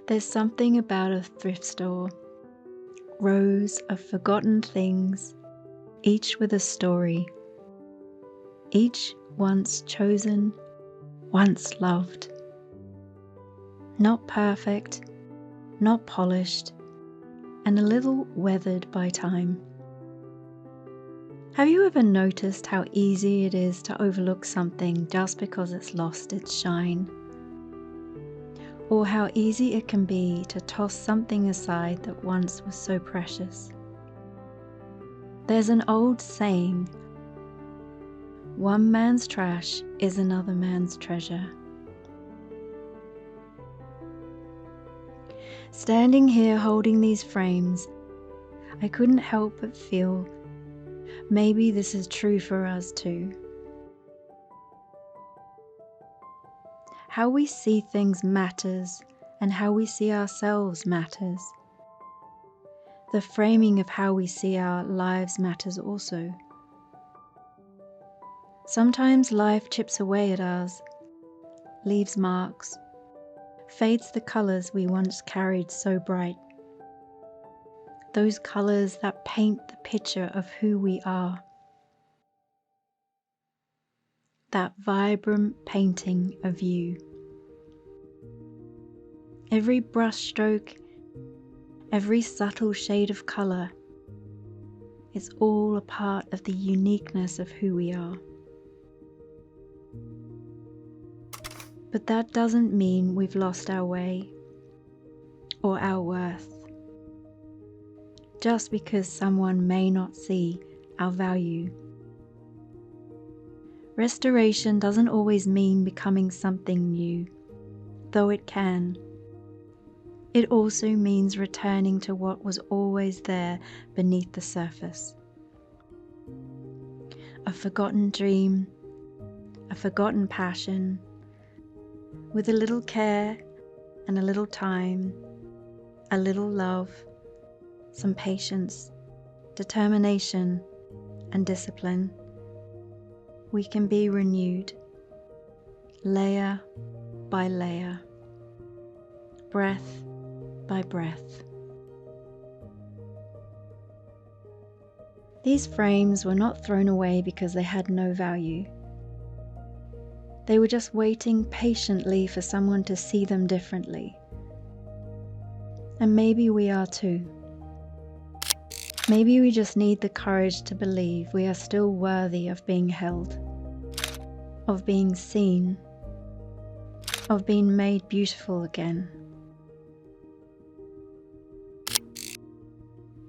There's something about a thrift store, rows of forgotten things, each with a story, each once chosen, once loved. Not perfect, not polished, and a little weathered by time. Have you ever noticed how easy it is to overlook something just because it's lost its shine? Or how easy it can be to toss something aside that once was so precious? There's an old saying, one man's trash is another man's treasure. Standing here holding these frames, I couldn't help but feel maybe this is true for us too. How we see things matters, and how we see ourselves matters. The framing of how we see our lives matters also. Sometimes life chips away at us, leaves marks, fades the colours we once carried so bright. Those colours that paint the picture of who we are. That vibrant painting of you. Every brushstroke, every subtle shade of colour is all a part of the uniqueness of who we are. But that doesn't mean we've lost our way or our worth. Just because someone may not see our value. Restoration doesn't always mean becoming something new, though it can. It also means returning to what was always there beneath the surface. A forgotten dream, a forgotten passion, with a little care and a little time, a little love, some patience, determination, and discipline, we can be renewed, layer by layer, breath by breath. These frames were not thrown away because they had no value. They were just waiting patiently for someone to see them differently. And maybe we are too. Maybe we just need the courage to believe we are still worthy of being held, of being seen, of being made beautiful again.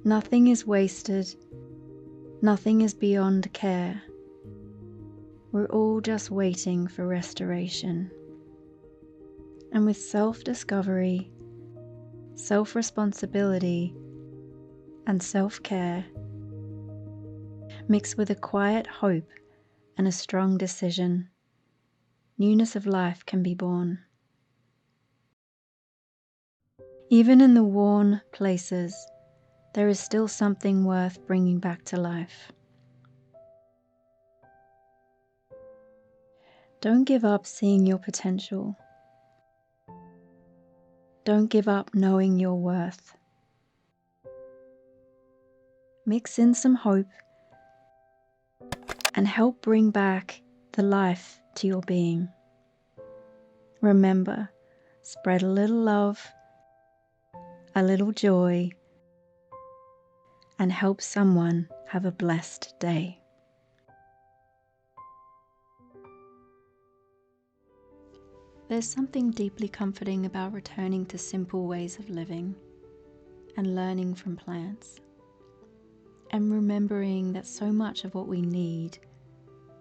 Nothing is wasted, nothing is beyond care. We're all just waiting for restoration. And with self-discovery, self-responsibility, and self-care, mixed with a quiet hope and a strong decision, newness of life can be born. Even in the worn places, there is still something worth bringing back to life. Don't give up seeing your potential. Don't give up knowing your worth. Mix in some hope and help bring back the life to your being. Remember, spread a little love, a little joy, and help someone have a blessed day. There's something deeply comforting about returning to simple ways of living and learning from plants, and remembering that so much of what we need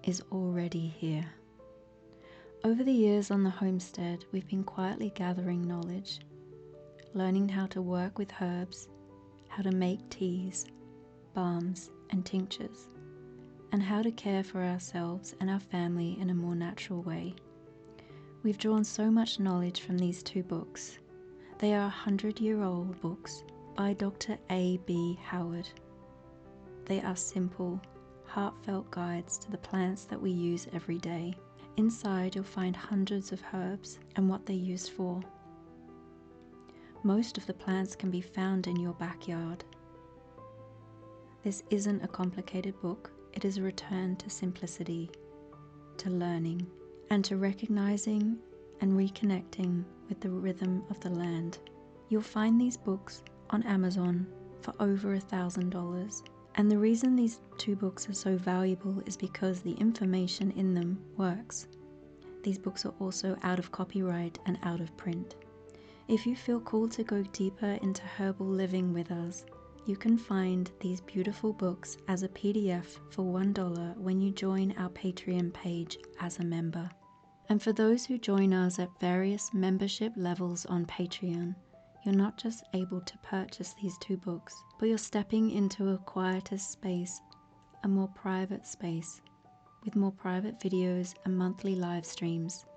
is already here. Over the years on the homestead, we've been quietly gathering knowledge, learning how to work with herbs, how to make teas, balms, and tinctures, and how to care for ourselves and our family in a more natural way. We've drawn so much knowledge from these two books. They are 100-year-old books by Dr. A.B. Howard. They are simple, heartfelt guides to the plants that we use every day. Inside you'll find hundreds of herbs and what they're used for. Most of the plants can be found in your backyard. This isn't a complicated book. It is a return to simplicity, to learning, and to recognizing and reconnecting with the rhythm of the land. You'll find these books on Amazon for over $1,000. And the reason these 2 books are so valuable is because the information in them works. These books are also out of copyright and out of print. If you feel called to go deeper into herbal living with us, you can find these beautiful books as a PDF for $1 when you join our Patreon page as a member. And for those who join us at various membership levels on Patreon, you're not just able to purchase these 2 books, but you're stepping into a quieter space, a more private space, with more private videos and monthly live streams,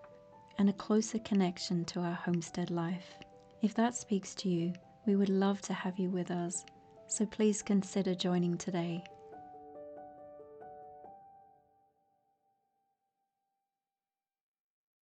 and a closer connection to our homestead life. If that speaks to you, we would love to have you with us, so please consider joining today.